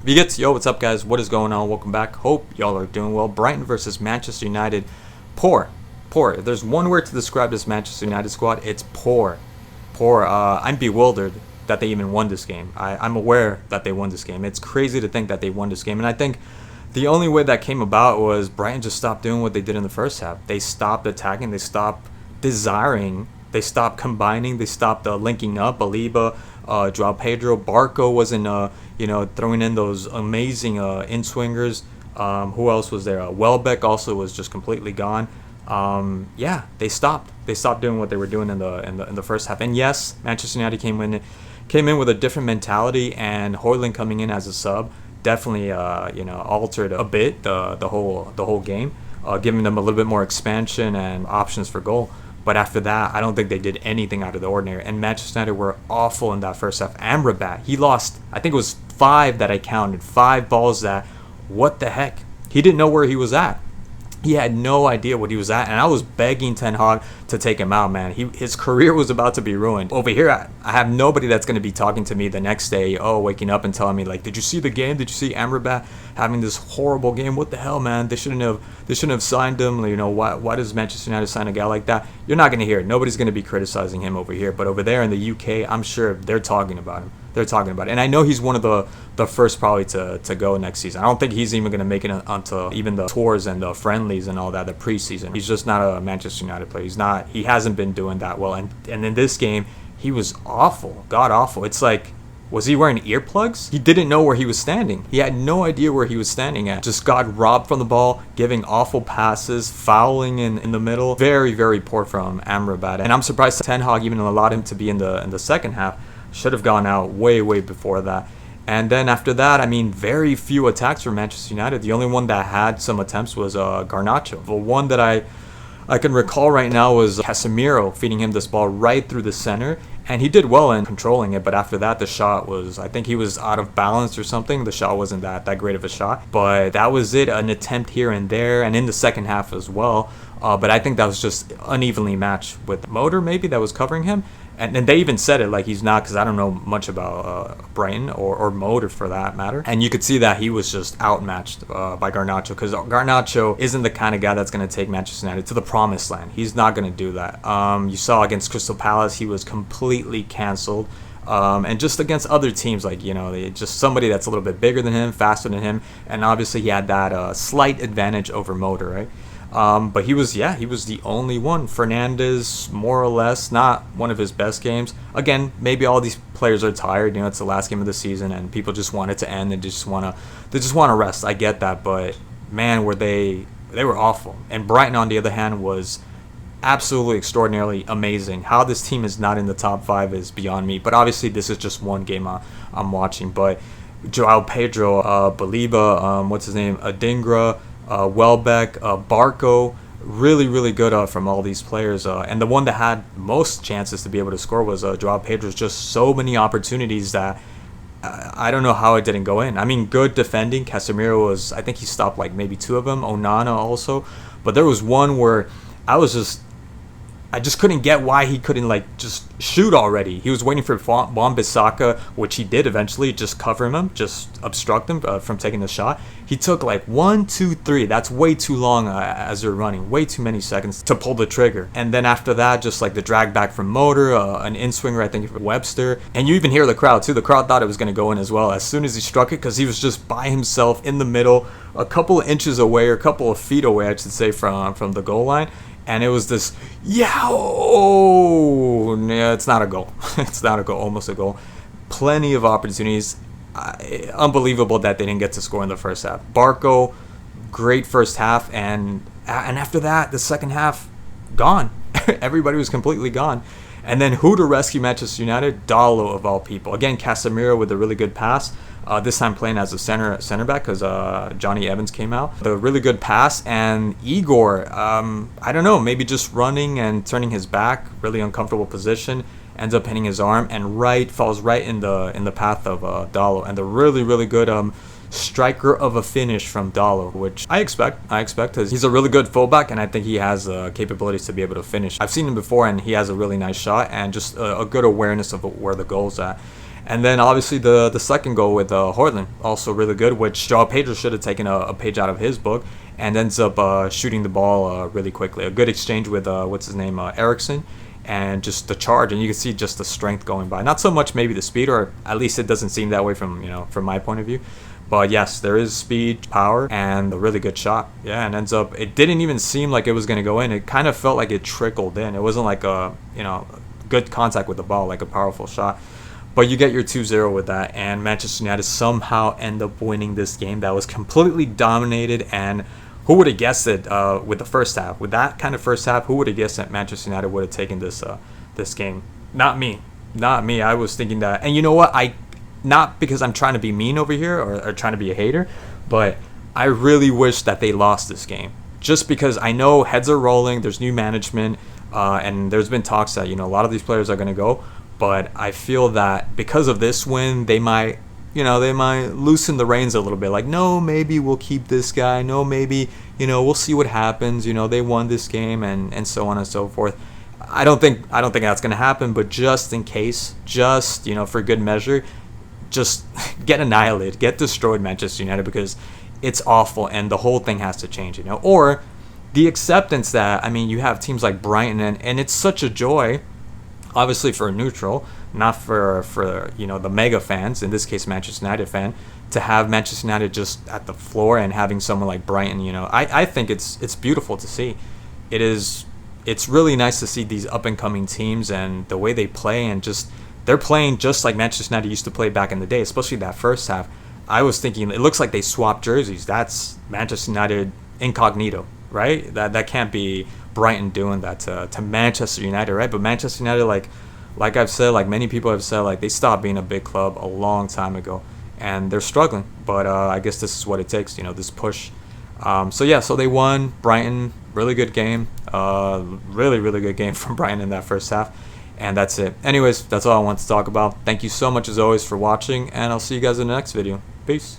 Yo, what's up, guys? What is going on? Welcome back. Hope y'all are doing well. Brighton versus Manchester United. Poor. If there's one word to describe this Manchester United squad, it's poor. I'm bewildered that they even won this game. I'm aware that they won this game. It's crazy to think that they won this game. And I think the only way that came about was Brighton just stopped doing what they did in the first half. They stopped attacking. They stopped desiring. They stopped combining. They stopped linking up. Aliba, Joao Pedro, Barco wasn't, throwing in those amazing in-swingers. Who else was there? Welbeck also was just completely gone. They stopped. They stopped doing what they were doing in the first half. And yes, Manchester United came in with a different mentality, and Højlund coming in as a sub definitely altered a bit the whole game, giving them a little bit more expansion and options for goal. But after that, I don't think they did anything out of the ordinary. And Manchester United were awful in that first half. Amrabat, he lost, I think it was 5 that I counted, 5 balls that, what the heck? He didn't know where he was at. He had no idea what he was at, and I was begging Ten Hag to take him out, man. His career was about to be ruined. Over here, I have nobody that's going to be talking to me the next day, waking up and telling me, like, did you see the game? Did you see Amrabat having this horrible game? What the hell, man? They shouldn't have signed him. Why does Manchester United sign a guy like that? You're not going to hear it. Nobody's going to be criticizing him over here. But over there in the UK, I'm sure they're talking about him. And I know he's one of the first probably to go next season. I don't think he's even going to make it onto even the tours and the friendlies and all that, the preseason. He's just not a Manchester United player. He hasn't been doing that well. And in this game, he was awful, god awful. It's like, was he wearing earplugs? He didn't know where he was standing. He had no idea where he was standing at. Just got robbed from the ball, giving awful passes, fouling in the middle. Very, very poor from Amrabat. And I'm surprised Ten Hag even allowed him to be in the second half. Should have gone out way before that. And then after that, very few attacks for Manchester United. The only one that had some attempts was Garnacho. The one that I can recall right now was Casemiro feeding him this ball right through the center. And he did well in controlling it, but after that, the shot was, I think he was out of balance or something. The shot wasn't that great of a shot. But that was it, an attempt here and there, and in the second half as well. But I think that was just unevenly matched with Motor, maybe, that was covering him. And they even said it like he's not, because I don't know much about Brighton or Motor for that matter. And you could see that he was just outmatched by Garnacho, because Garnacho isn't the kind of guy that's going to take Manchester United to the promised land. He's not going to do that. You saw against Crystal Palace, he was completely cancelled. And just against other teams, just somebody that's a little bit bigger than him, faster than him. And obviously he had that slight advantage over Motor, right? But he was the only one. Fernandes, more or less, not one of his best games. Again, maybe all these players are tired. It's the last game of the season, and people just want it to end. They just want to rest. I get that, but man, they were awful. And Brighton, on the other hand, was absolutely extraordinarily amazing. How this team is not in the top 5 is beyond me. But obviously, this is just one game I'm watching. But Joao Pedro, Baliba, what's his name, Adingra, Welbeck, Barco, really good from all these players. And the one that had most chances to be able to score was Joao Pedro's. Just so many opportunities that I don't know how it didn't go in. Good defending. Casemiro was, I think he stopped like maybe 2 of them. Onana also. But there was one where I just couldn't get why he couldn't just shoot already. He was waiting for Wan-Bissaka, which he did eventually, just cover him, just obstruct him from taking the shot. He took 1, 2, 3. That's way too long as they're running. Way too many seconds to pull the trigger. And then after that, just the drag back from Motor, an in-swinger, I think, for Webster. And you even hear the crowd, too. The crowd thought it was going to go in as well as soon as he struck it, because he was just by himself in the middle, a couple of inches away, or a couple of feet away, I should say, from the goal line. And it was this, yeah, it's not a goal. It's not a goal, almost a goal. Plenty of opportunities. Unbelievable that they didn't get to score in the first half. Barco, great first half. And after that, the second half, gone. Everybody was completely gone. And then who to rescue Manchester United? Dalot, of all people. Again, Casemiro with a really good pass. This time playing as a center back, because Johnny Evans came out. The really good pass, and Igor, I don't know, maybe just running and turning his back, really uncomfortable position, ends up hitting his arm and falls right in the path of Dalot. And the really good striker of a finish from Dalot, which I expect because he's a really good fullback, and I think he has capabilities to be able to finish. I've seen him before, and he has a really nice shot and just a good awareness of where the goal's at. And then obviously the second goal with Hortland, also really good, which Joao Pedro should have taken a page out of his book, and ends up shooting the ball really quickly. A good exchange with what's his name, Ericsson, and just the charge, and you can see just the strength going by. Not so much maybe the speed, or at least it doesn't seem that way from from my point of view. But yes, there is speed, power, and a really good shot. Yeah, and ends up, it didn't even seem like it was going to go in. It kind of felt like it trickled in. It wasn't like a, good contact with the ball, like a powerful shot. But you get your 2-0 with that, and Manchester United somehow end up winning this game that was completely dominated. And who would have guessed it with the first half? With that kind of first half, who would have guessed that Manchester United would have taken this game? Not me. Not me. I was thinking that. And you know what? Not because I'm trying to be mean over here or trying to be a hater, but I really wish that they lost this game. Just because I know heads are rolling, there's new management, and there's been talks that, a lot of these players are going to go. But I feel that because of this win, they might loosen the reins a little bit. Like, no, maybe we'll keep this guy. No, maybe, we'll see what happens. They won this game and so on and so forth. I don't think that's going to happen, but just in case, just, for good measure, just get annihilated, get destroyed, Manchester United, because it's awful and the whole thing has to change, Or the acceptance that, you have teams like Brighton, and it's such a joy, obviously for a neutral, not for the mega fans, in this case Manchester United fan, to have Manchester United just at the floor and having someone like Brighton, I think it's beautiful to see. It's really nice to see these up and coming teams and the way they play, and just they're playing just like Manchester United used to play back in the day, especially that first half. I was thinking it looks like they swapped jerseys. That's Manchester United incognito, right? That can't be Brighton doing that to Manchester United, right? But Manchester United, like I've said, like many people have said, like they stopped being a big club a long time ago, and they're struggling. But I guess this is what it takes, this push. So they won. Brighton, really good game. Really, really good game from Brighton in that first half. And that's it. Anyways, that's all I want to talk about. Thank you so much as always for watching, and I'll see you guys in the next video. Peace.